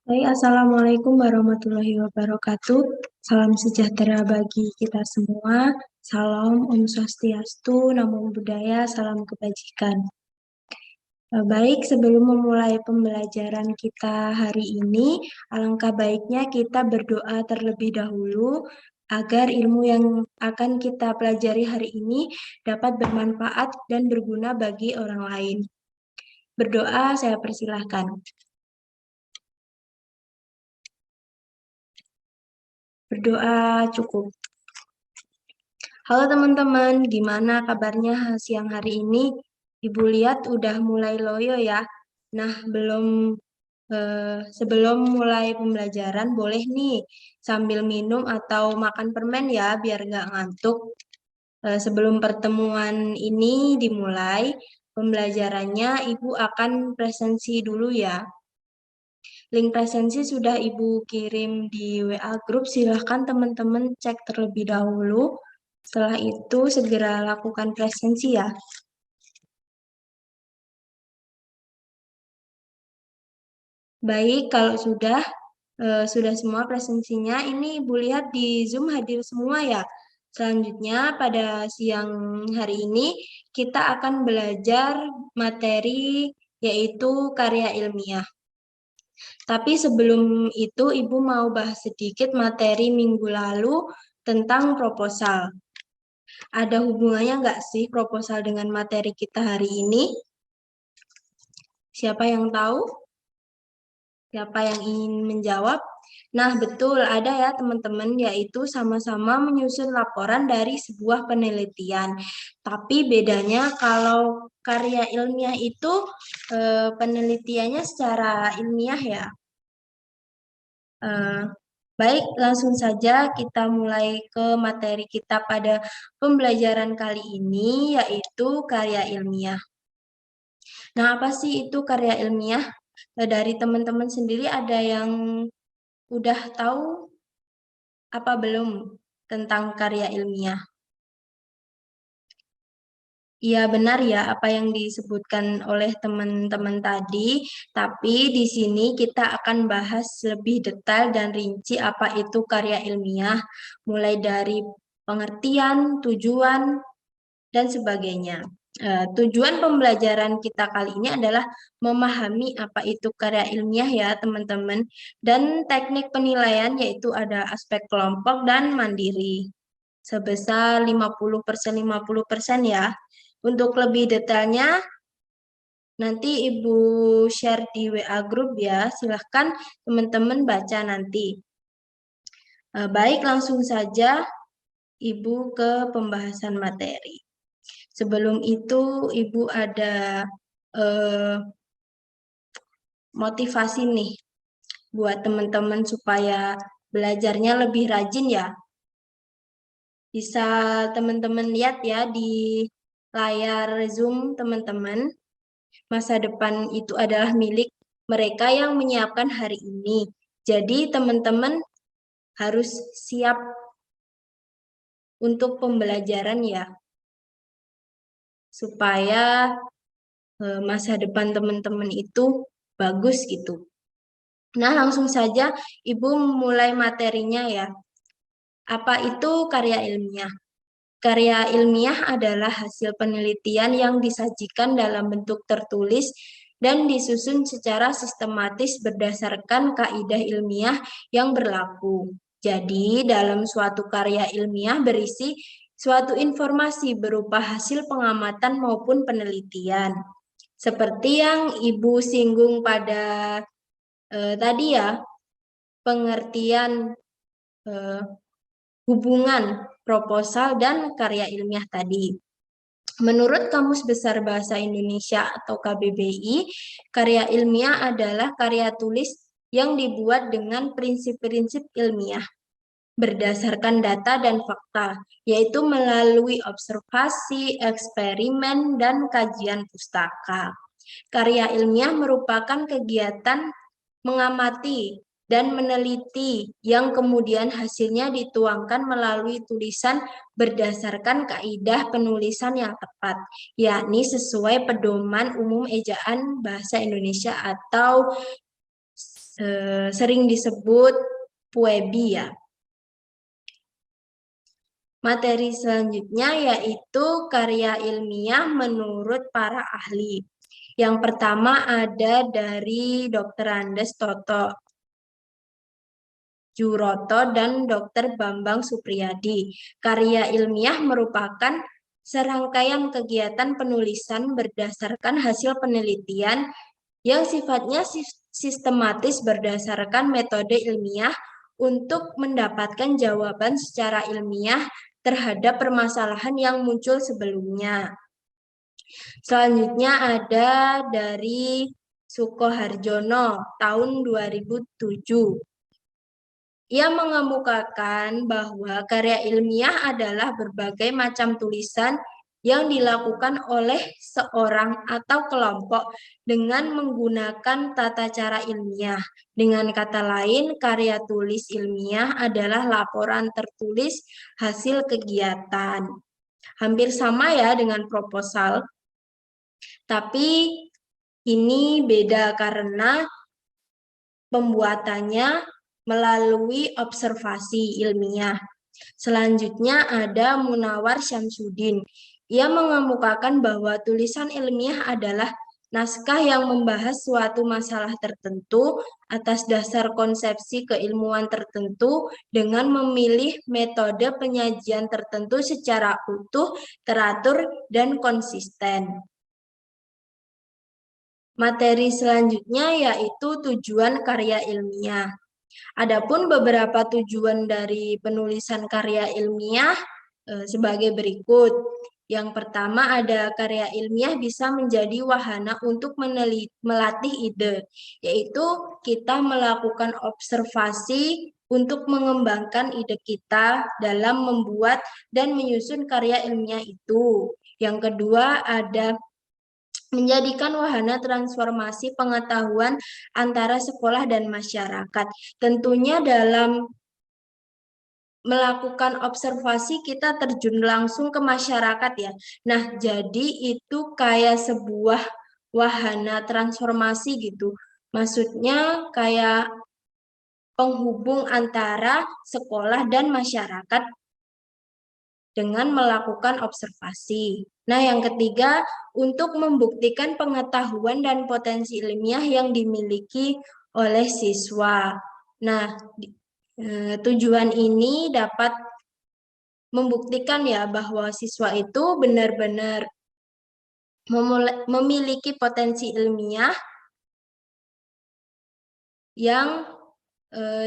Hai, Assalamualaikum warahmatullahi wabarakatuh. Salam sejahtera bagi kita semua. Salam Om Swastiastu, Namo Buddhaya, salam kebajikan. Baik, sebelum memulai pembelajaran kita hari ini, alangkah baiknya kita berdoa terlebih dahulu agar ilmu yang akan kita pelajari hari ini dapat bermanfaat dan berguna bagi orang lain. Berdoa, saya persilahkan. Berdoa cukup. Halo teman-teman, gimana kabarnya siang hari ini? Ibu lihat udah mulai loyo ya. Nah, sebelum mulai pembelajaran boleh nih sambil minum atau makan permen ya biar nggak ngantuk. Sebelum pertemuan ini dimulai, pembelajarannya Ibu akan presensi dulu ya. Link presensi sudah Ibu kirim di WA Group, silahkan teman-teman cek terlebih dahulu. Setelah itu segera lakukan presensi ya. Baik, kalau sudah semua presensinya, ini Ibu lihat di Zoom hadir semua ya. Selanjutnya pada siang hari ini kita akan belajar materi yaitu karya ilmiah. Tapi sebelum itu Ibu mau bahas sedikit materi minggu lalu tentang proposal. Ada hubungannya nggak sih proposal dengan materi kita hari ini? Siapa yang tahu? Siapa yang ingin menjawab? Nah, betul, ada ya teman-teman, yaitu sama-sama menyusun laporan dari sebuah penelitian. Tapi bedanya kalau karya ilmiah itu penelitiannya secara ilmiah ya. Eh, Baik, langsung saja kita mulai ke materi kita pada pembelajaran kali ini, yaitu karya ilmiah. Nah, apa sih itu karya ilmiah? Dari teman-teman sendiri ada yang udah tahu apa belum tentang karya ilmiah? Iya benar ya apa yang disebutkan oleh teman-teman tadi, tapi di sini kita akan bahas lebih detail dan rinci apa itu karya ilmiah, mulai dari pengertian, tujuan, dan sebagainya. Tujuan pembelajaran kita kali ini adalah memahami apa itu karya ilmiah ya teman-teman, dan teknik penilaian yaitu ada aspek kelompok dan mandiri sebesar 50% ya. Untuk lebih detailnya nanti Ibu share di WA Group ya, silahkan teman-teman baca nanti. Baik, langsung saja Ibu ke pembahasan materi. Sebelum itu, Ibu ada motivasi nih buat teman-teman supaya belajarnya lebih rajin ya. Bisa teman-teman lihat ya di layar Zoom teman-teman. Masa depan itu adalah milik mereka yang menyiapkan hari ini. Jadi teman-teman harus siap untuk pembelajaran ya. Supaya masa depan teman-teman itu bagus gitu. Nah, langsung saja Ibu mulai materinya ya. Apa itu karya ilmiah? Karya ilmiah adalah hasil penelitian yang disajikan dalam bentuk tertulis dan disusun secara sistematis berdasarkan kaidah ilmiah yang berlaku. Jadi, dalam suatu karya ilmiah berisi suatu informasi berupa hasil pengamatan maupun penelitian. Seperti yang Ibu singgung pada tadi ya, pengertian eh, hubungan proposal dan karya ilmiah tadi. Menurut Kamus Besar Bahasa Indonesia atau KBBI, karya ilmiah adalah karya tulis yang dibuat dengan prinsip-prinsip ilmiah berdasarkan data dan fakta, yaitu melalui observasi, eksperimen, dan kajian pustaka. Karya ilmiah merupakan kegiatan mengamati dan meneliti yang kemudian hasilnya dituangkan melalui tulisan berdasarkan kaidah penulisan yang tepat, yakni sesuai pedoman umum ejaan bahasa Indonesia atau sering disebut PUEBI ya. Materi selanjutnya yaitu karya ilmiah menurut para ahli. Yang pertama ada dari Dr. Andes Toto Juroto dan Dr. Bambang Supriyadi. Karya ilmiah merupakan serangkaian kegiatan penulisan berdasarkan hasil penelitian yang sifatnya sistematis berdasarkan metode ilmiah untuk mendapatkan jawaban secara ilmiah terhadap permasalahan yang muncul sebelumnya. Selanjutnya ada dari Sukoharjono tahun 2007. Ia mengemukakan bahwa karya ilmiah adalah berbagai macam tulisan yang dilakukan oleh seorang atau kelompok dengan menggunakan tata cara ilmiah. Dengan kata lain, karya tulis ilmiah adalah laporan tertulis hasil kegiatan. Hampir sama ya dengan proposal, tapi ini beda karena pembuatannya melalui observasi ilmiah. Selanjutnya ada Munawar Syamsuddin. Ia mengemukakan bahwa tulisan ilmiah adalah naskah yang membahas suatu masalah tertentu atas dasar konsepsi keilmuan tertentu dengan memilih metode penyajian tertentu secara utuh, teratur, dan konsisten. Materi selanjutnya yaitu tujuan karya ilmiah. Adapun beberapa tujuan dari penulisan karya ilmiah sebagai berikut. Yang pertama ada karya ilmiah bisa menjadi wahana untuk melatih ide, yaitu kita melakukan observasi untuk mengembangkan ide kita dalam membuat dan menyusun karya ilmiah itu. Yang kedua ada menjadikan wahana transformasi pengetahuan antara sekolah dan masyarakat. Tentunya dalam melakukan observasi kita terjun langsung ke masyarakat ya. Nah, jadi itu kayak sebuah wahana transformasi gitu. Maksudnya kayak penghubung antara sekolah dan masyarakat dengan melakukan observasi. Nah, yang ketiga, untuk membuktikan pengetahuan dan potensi ilmiah yang dimiliki oleh siswa. Nah, tujuan ini dapat membuktikan ya bahwa siswa itu benar-benar memiliki potensi ilmiah yang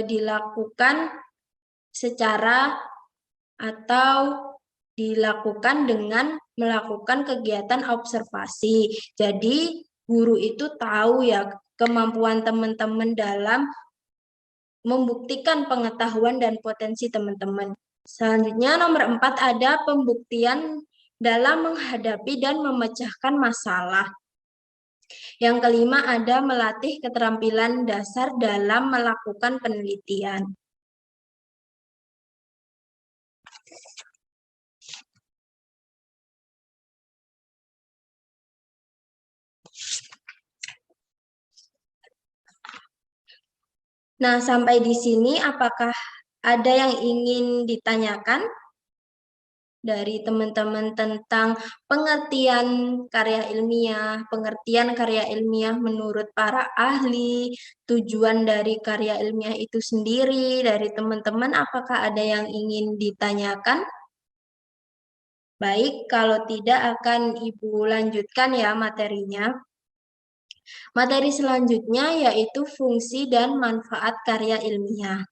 dilakukan secara atau dilakukan dengan melakukan kegiatan observasi. Jadi guru itu tahu ya kemampuan teman-teman dalam membuktikan pengetahuan dan potensi teman-teman. Selanjutnya nomor 4 ada pembuktian dalam menghadapi dan memecahkan masalah. Yang kelima ada melatih keterampilan dasar dalam melakukan penelitian. Nah, sampai di sini apakah ada yang ingin ditanyakan dari teman-teman tentang pengertian karya ilmiah menurut para ahli, tujuan dari karya ilmiah itu sendiri, dari teman-teman apakah ada yang ingin ditanyakan? Baik, kalau tidak akan Ibu lanjutkan ya materinya. Materi selanjutnya yaitu fungsi dan manfaat karya ilmiah.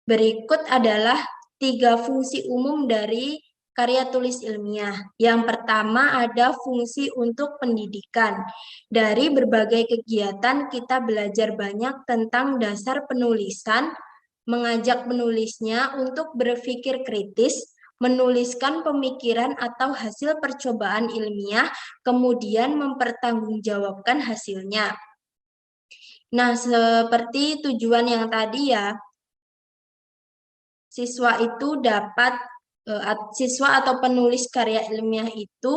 Berikut adalah 3 fungsi umum dari karya tulis ilmiah. Yang pertama ada fungsi untuk pendidikan. Dari berbagai kegiatan kita belajar banyak tentang dasar penulisan, mengajak penulisnya untuk berpikir kritis, menuliskan pemikiran atau hasil percobaan ilmiah, kemudian mempertanggungjawabkan hasilnya. Nah, seperti tujuan yang tadi ya, siswa itu dapat, siswa atau penulis karya ilmiah itu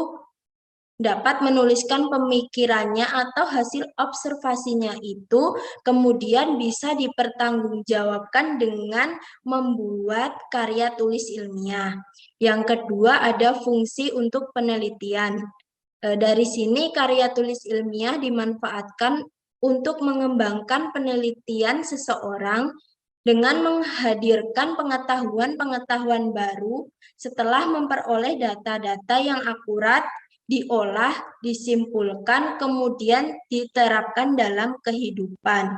dapat menuliskan pemikirannya atau hasil observasinya itu kemudian bisa dipertanggungjawabkan dengan membuat karya tulis ilmiah. Yang kedua ada fungsi untuk penelitian. Dari sini karya tulis ilmiah dimanfaatkan untuk mengembangkan penelitian seseorang dengan menghadirkan pengetahuan-pengetahuan baru setelah memperoleh data-data yang akurat, diolah, disimpulkan, kemudian diterapkan dalam kehidupan.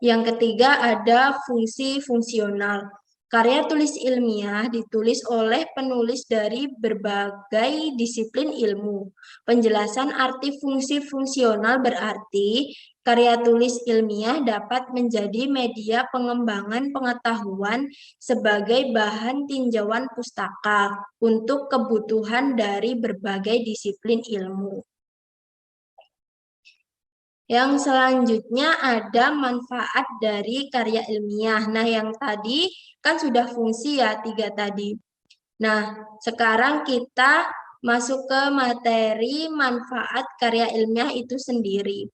Yang ketiga ada fungsi fungsional. Karya tulis ilmiah ditulis oleh penulis dari berbagai disiplin ilmu. Penjelasan arti fungsi fungsional berarti karya tulis ilmiah dapat menjadi media pengembangan pengetahuan sebagai bahan tinjauan pustaka untuk kebutuhan dari berbagai disiplin ilmu. Yang selanjutnya ada manfaat dari karya ilmiah. Nah, yang tadi kan sudah fungsi ya, 3 tadi. Nah, sekarang kita masuk ke materi manfaat karya ilmiah itu sendiri.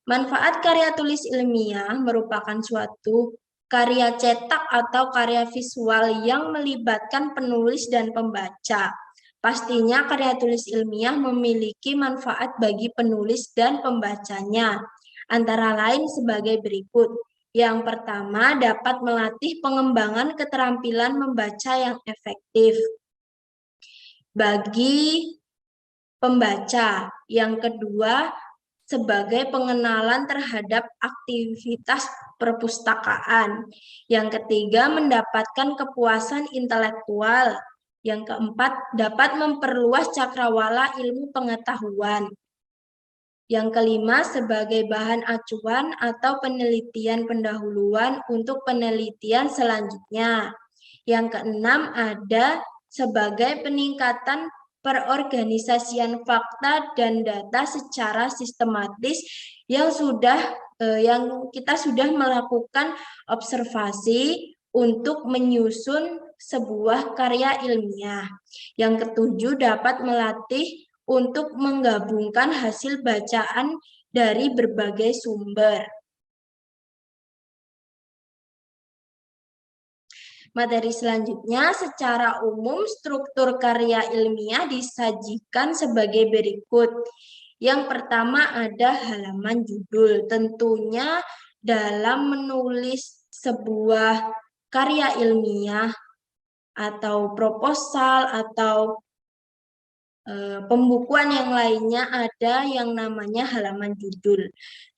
Manfaat karya tulis ilmiah merupakan suatu karya cetak atau karya visual yang melibatkan penulis dan pembaca. Pastinya karya tulis ilmiah memiliki manfaat bagi penulis dan pembacanya, antara lain sebagai berikut. Yang pertama, dapat melatih pengembangan keterampilan membaca yang efektif bagi pembaca. Yang kedua, sebagai pengenalan terhadap aktivitas perpustakaan. Yang ketiga, mendapatkan kepuasan intelektual. Yang keempat, dapat memperluas cakrawala ilmu pengetahuan. Yang kelima, sebagai bahan acuan atau penelitian pendahuluan untuk penelitian selanjutnya. Yang keenam, ada sebagai peningkatan perorganisasian fakta dan data secara sistematis yang kita sudah melakukan observasi untuk menyusun sebuah karya ilmiah. Yang ketujuh, dapat melatih untuk menggabungkan hasil bacaan dari berbagai sumber. Materi selanjutnya, secara umum struktur karya ilmiah disajikan sebagai berikut. Yang pertama ada halaman judul. Tentunya dalam menulis sebuah karya ilmiah atau proposal atau pembukuan yang lainnya ada yang namanya halaman judul.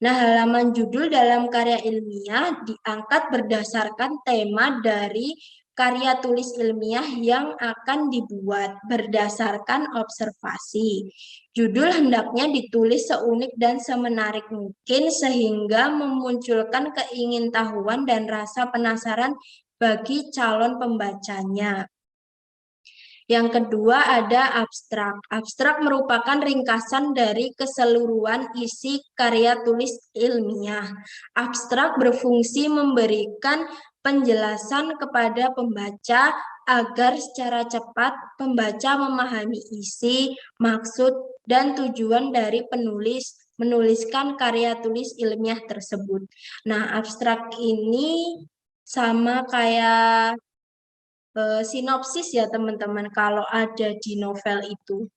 Nah, halaman judul dalam karya ilmiah diangkat berdasarkan tema dari karya tulis ilmiah yang akan dibuat berdasarkan observasi. Judul hendaknya ditulis seunik dan semenarik mungkin sehingga memunculkan keingintahuan dan rasa penasaran bagi calon pembacanya. Yang kedua ada abstrak. Abstrak merupakan ringkasan dari keseluruhan isi karya tulis ilmiah. Abstrak berfungsi memberikan penjelasan kepada pembaca agar secara cepat pembaca memahami isi, maksud, dan tujuan dari penulis menuliskan karya tulis ilmiah tersebut. Nah, abstrak ini sama kayak sinopsis ya teman-teman kalau ada di novel itu.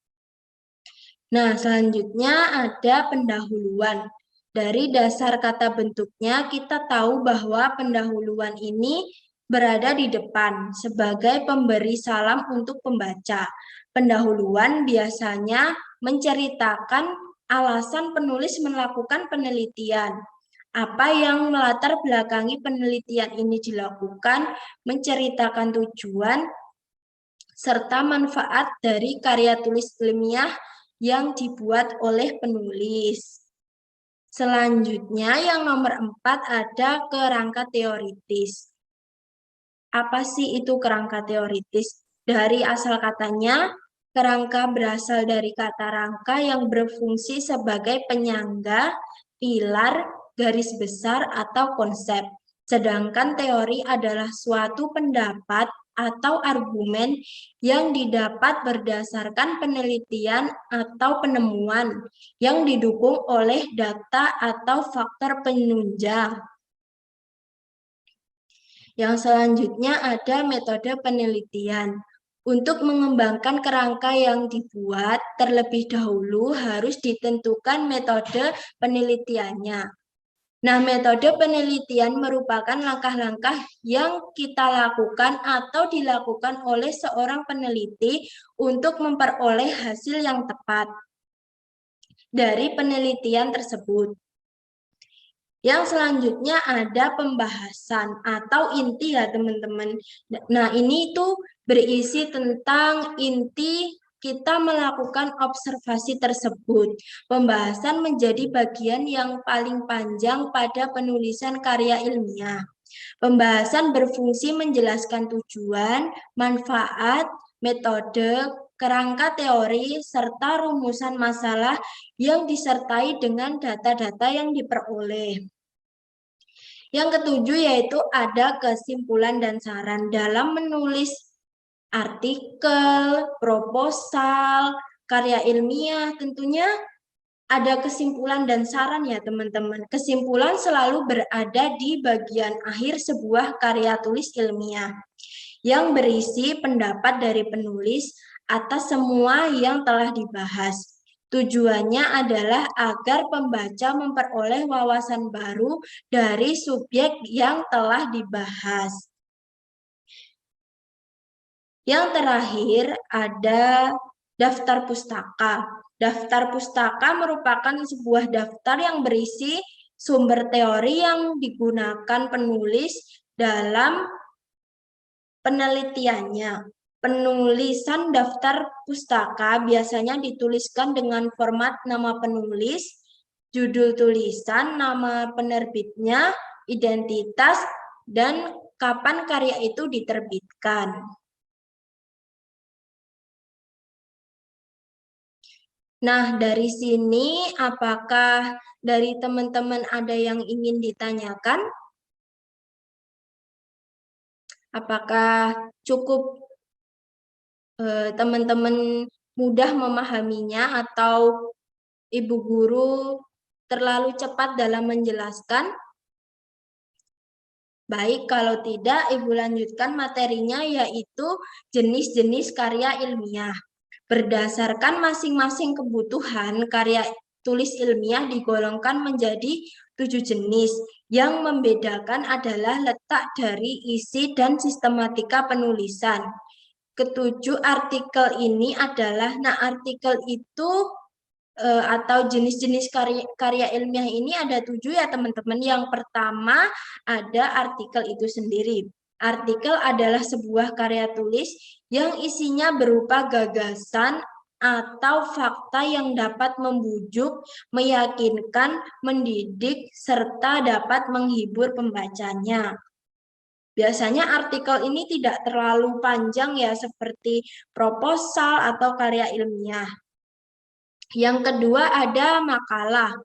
Nah, selanjutnya ada pendahuluan. Dari dasar kata bentuknya kita tahu bahwa pendahuluan ini berada di depan sebagai pemberi salam untuk pembaca. Pendahuluan biasanya menceritakan alasan penulis melakukan penelitian. Apa yang melatar belakangi penelitian ini dilakukan, menceritakan tujuan, serta manfaat dari karya tulis ilmiah yang dibuat oleh penulis. Selanjutnya yang nomor 4 ada kerangka teoritis. Apa sih itu kerangka teoritis? Dari asal katanya, kerangka berasal dari kata rangka yang berfungsi sebagai penyangga, pilar, garis besar, atau konsep. Sedangkan teori adalah suatu pendapat atau argumen yang didapat berdasarkan penelitian atau penemuan yang didukung oleh data atau faktor penunjang. Yang selanjutnya ada metode penelitian. Untuk mengembangkan kerangka yang dibuat, terlebih dahulu harus ditentukan metode penelitiannya. Nah, metode penelitian merupakan langkah-langkah yang kita lakukan atau dilakukan oleh seorang peneliti untuk memperoleh hasil yang tepat dari penelitian tersebut. Yang selanjutnya ada pembahasan atau inti ya teman-teman. Nah ini itu berisi tentang inti kita melakukan observasi tersebut. Pembahasan menjadi bagian yang paling panjang pada penulisan karya ilmiah. Pembahasan berfungsi menjelaskan tujuan, manfaat, metode, kerangka teori, serta rumusan masalah yang disertai dengan data-data yang diperoleh. Yang ketujuh yaitu ada kesimpulan dan saran dalam menulis artikel, proposal, karya ilmiah. Tentunya ada kesimpulan dan saran ya teman-teman. Kesimpulan selalu berada di bagian akhir sebuah karya tulis ilmiah yang berisi pendapat dari penulis atas semua yang telah dibahas. Tujuannya adalah agar pembaca memperoleh wawasan baru dari subjek yang telah dibahas. Yang terakhir ada daftar pustaka. Daftar pustaka merupakan sebuah daftar yang berisi sumber teori yang digunakan penulis dalam penelitiannya. Penulisan daftar pustaka biasanya dituliskan dengan format nama penulis, judul tulisan, nama penerbitnya, identitas, dan kapan karya itu diterbitkan. Nah, dari sini apakah dari teman-teman ada yang ingin ditanyakan? Apakah cukup teman-teman mudah memahaminya atau ibu guru terlalu cepat dalam menjelaskan? Baik, kalau tidak, Ibu lanjutkan materinya yaitu jenis-jenis karya ilmiah. Berdasarkan masing-masing kebutuhan, karya tulis ilmiah digolongkan menjadi 7 jenis. Yang membedakan adalah letak dari isi dan sistematika penulisan. Ketujuh artikel ini adalah, artikel itu atau jenis-jenis karya ilmiah ini ada 7 ya teman-teman. Yang pertama ada artikel itu sendiri. Artikel adalah sebuah karya tulis yang isinya berupa gagasan atau fakta yang dapat membujuk, meyakinkan, mendidik, serta dapat menghibur pembacanya. Biasanya artikel ini tidak terlalu panjang ya, seperti proposal atau karya ilmiah. Yang kedua ada makalah.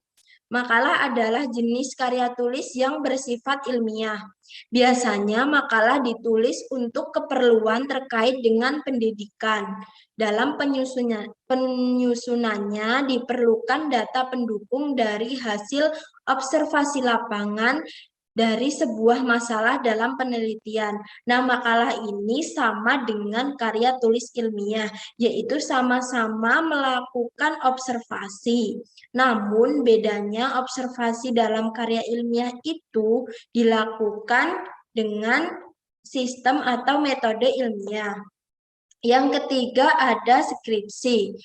Makalah adalah jenis karya tulis yang bersifat ilmiah. Biasanya makalah ditulis untuk keperluan terkait dengan pendidikan. Dalam penyusunannya diperlukan data pendukung dari hasil observasi lapangan dari sebuah masalah dalam penelitian. Nah, makalah ini sama dengan karya tulis ilmiah, yaitu sama-sama melakukan observasi. Namun, bedanya observasi dalam karya ilmiah itu dilakukan dengan sistem atau metode ilmiah. Yang ketiga ada skripsi.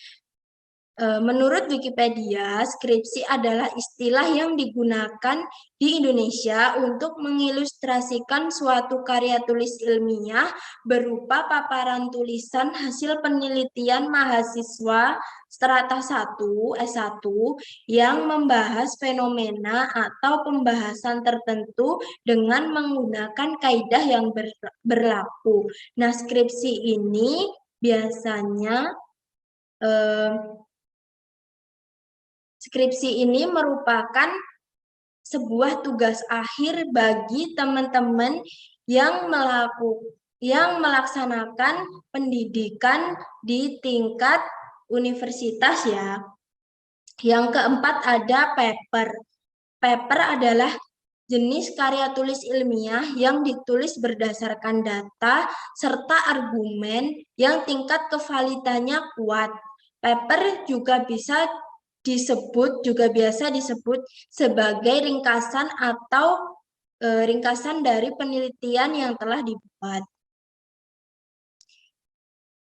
Menurut Wikipedia, skripsi adalah istilah yang digunakan di Indonesia untuk mengilustrasikan suatu karya tulis ilmiah berupa paparan tulisan hasil penelitian mahasiswa strata 1, S1 yang membahas fenomena atau pembahasan tertentu dengan menggunakan kaidah yang berlaku. Nah, skripsi ini biasanya skripsi ini merupakan sebuah tugas akhir bagi teman-teman yang yang melaksanakan pendidikan di tingkat universitas ya. Yang keempat ada paper. Paper adalah jenis karya tulis ilmiah yang ditulis berdasarkan data serta argumen yang tingkat kevalidannya kuat. Paper juga biasa disebut sebagai ringkasan atau ringkasan dari penelitian yang telah dibuat.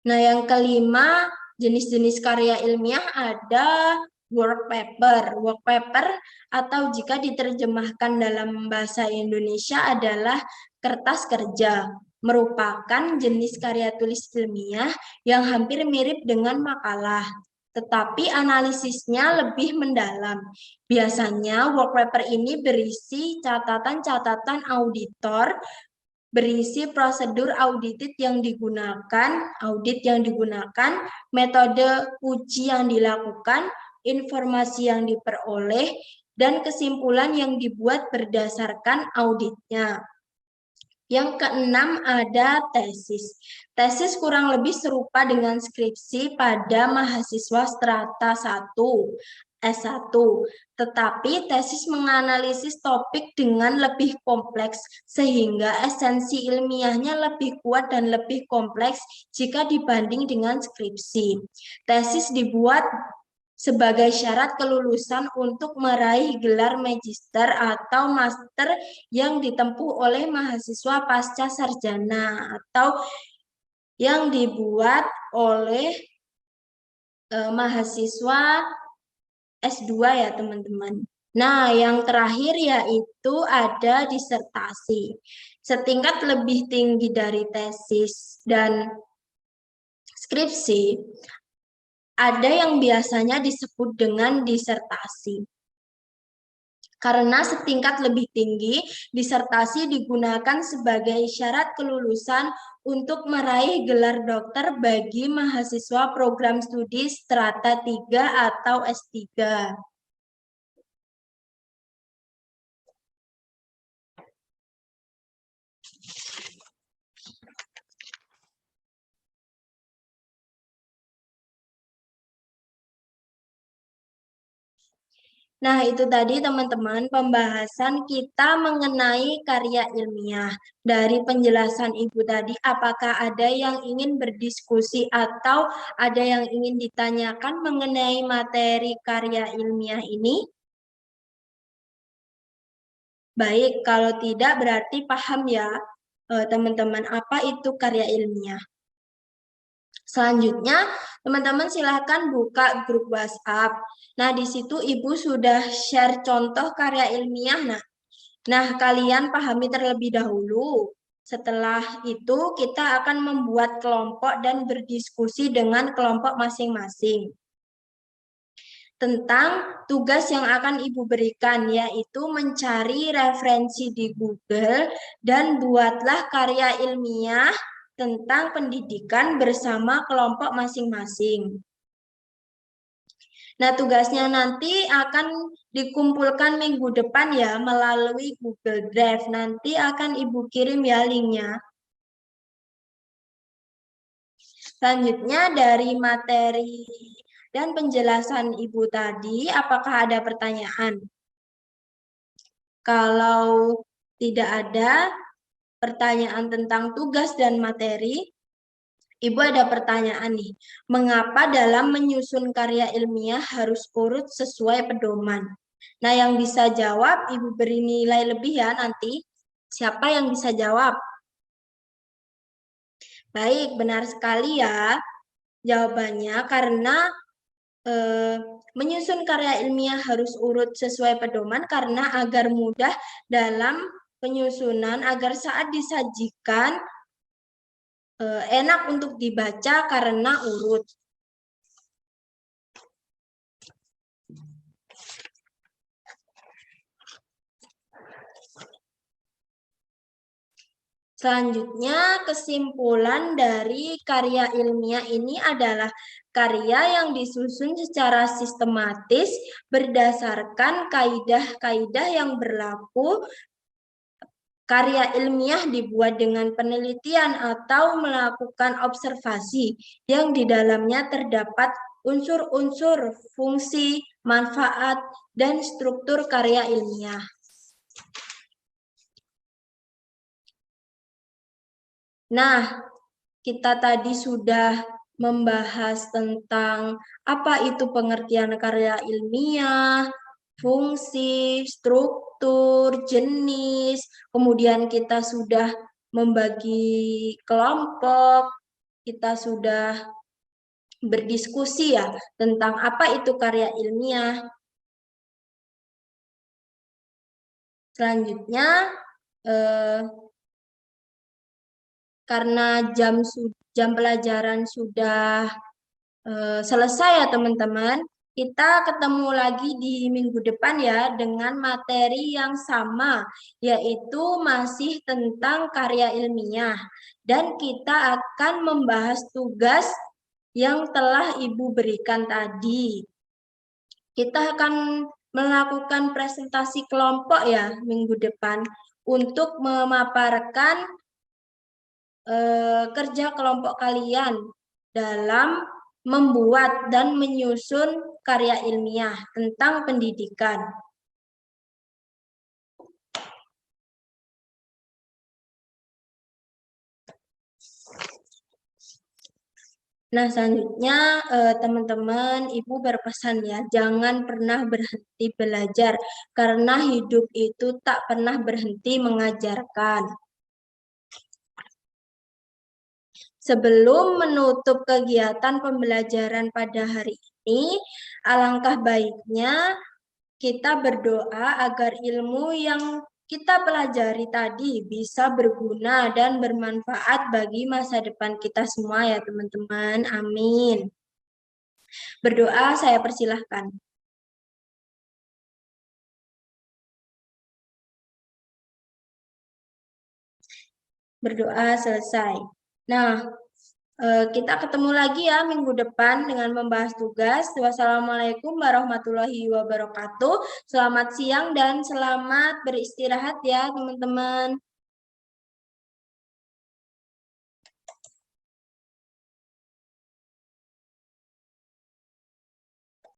Nah, yang kelima, jenis-jenis karya ilmiah ada work paper. Work paper atau jika diterjemahkan dalam bahasa Indonesia adalah kertas kerja, merupakan jenis karya tulis ilmiah yang hampir mirip dengan makalah, tetapi analisisnya lebih mendalam. Biasanya work paper ini berisi catatan-catatan auditor, berisi prosedur audit yang digunakan, metode uji yang dilakukan, informasi yang diperoleh, dan kesimpulan yang dibuat berdasarkan auditnya. Yang keenam ada tesis. Tesis kurang lebih serupa dengan skripsi pada mahasiswa strata 1, S1. Tetapi tesis menganalisis topik dengan lebih kompleks sehingga esensi ilmiahnya lebih kuat dan lebih kompleks jika dibanding dengan skripsi. Tesis dibuat sebagai syarat kelulusan untuk meraih gelar magister atau master yang ditempuh oleh mahasiswa pasca sarjana atau yang dibuat oleh mahasiswa S2 ya teman-teman. Nah, yang terakhir yaitu ada disertasi. Setingkat lebih tinggi dari tesis dan skripsi, ada yang biasanya disebut dengan disertasi. Karena setingkat lebih tinggi, disertasi digunakan sebagai syarat kelulusan untuk meraih gelar dokter bagi mahasiswa program studi strata 3 atau S3. Nah, itu tadi teman-teman pembahasan kita mengenai karya ilmiah. Dari penjelasan Ibu tadi, apakah ada yang ingin berdiskusi atau ada yang ingin ditanyakan mengenai materi karya ilmiah ini? Baik, kalau tidak berarti paham ya teman-teman apa itu karya ilmiah. Selanjutnya, teman-teman silahkan buka grup WhatsApp. Nah, di situ Ibu sudah share contoh karya ilmiah. Nah, kalian pahami terlebih dahulu. Setelah itu, kita akan membuat kelompok dan berdiskusi dengan kelompok masing-masing tentang tugas yang akan Ibu berikan, yaitu mencari referensi di Google dan buatlah karya ilmiah tentang pendidikan bersama kelompok masing-masing. Nah, tugasnya nanti akan dikumpulkan minggu depan ya melalui Google Drive. Nanti akan Ibu kirim ya linknya. Selanjutnya dari materi dan penjelasan Ibu tadi, apakah ada pertanyaan? Kalau tidak ada pertanyaan tentang tugas dan materi, Ibu ada pertanyaan nih. Mengapa dalam menyusun karya ilmiah harus urut sesuai pedoman? Nah, yang bisa jawab, Ibu beri nilai lebih ya nanti. Siapa yang bisa jawab? Baik, benar sekali ya. Jawabannya karena menyusun karya ilmiah harus urut sesuai pedoman karena agar mudah dalam penyusunan, agar saat disajikan enak untuk dibaca karena urut. Selanjutnya, kesimpulan dari karya ilmiah ini adalah karya yang disusun secara sistematis berdasarkan kaidah-kaidah yang berlaku Karya ilmiah dibuat dengan penelitian atau melakukan observasi yang di dalamnya terdapat unsur-unsur fungsi, manfaat, dan struktur karya ilmiah. Nah, kita tadi sudah membahas tentang apa itu pengertian karya ilmiah, fungsi, struktur, jenis, kemudian kita sudah membagi kelompok, kita sudah berdiskusi ya tentang apa itu karya ilmiah. Selanjutnya, karena jam pelajaran sudah selesai ya teman-teman, kita ketemu lagi di minggu depan ya dengan materi yang sama, yaitu masih tentang karya ilmiah. Dan kita akan membahas tugas yang telah Ibu berikan tadi. Kita akan melakukan presentasi kelompok ya minggu depan untuk memaparkan kerja kelompok kalian dalam membuat dan menyusun karya ilmiah tentang pendidikan. Nah, selanjutnya teman-teman, Ibu berpesan ya, jangan pernah berhenti belajar karena hidup itu tak pernah berhenti mengajarkan. Sebelum menutup kegiatan pembelajaran pada hari ini, alangkah baiknya kita berdoa agar ilmu yang kita pelajari tadi bisa berguna dan bermanfaat bagi masa depan kita semua ya teman-teman. Amin. Berdoa saya persilahkan. Berdoa selesai. Nah, kita ketemu lagi ya minggu depan dengan membahas tugas. Wassalamualaikum warahmatullahi wabarakatuh. Selamat siang dan selamat beristirahat ya teman-teman.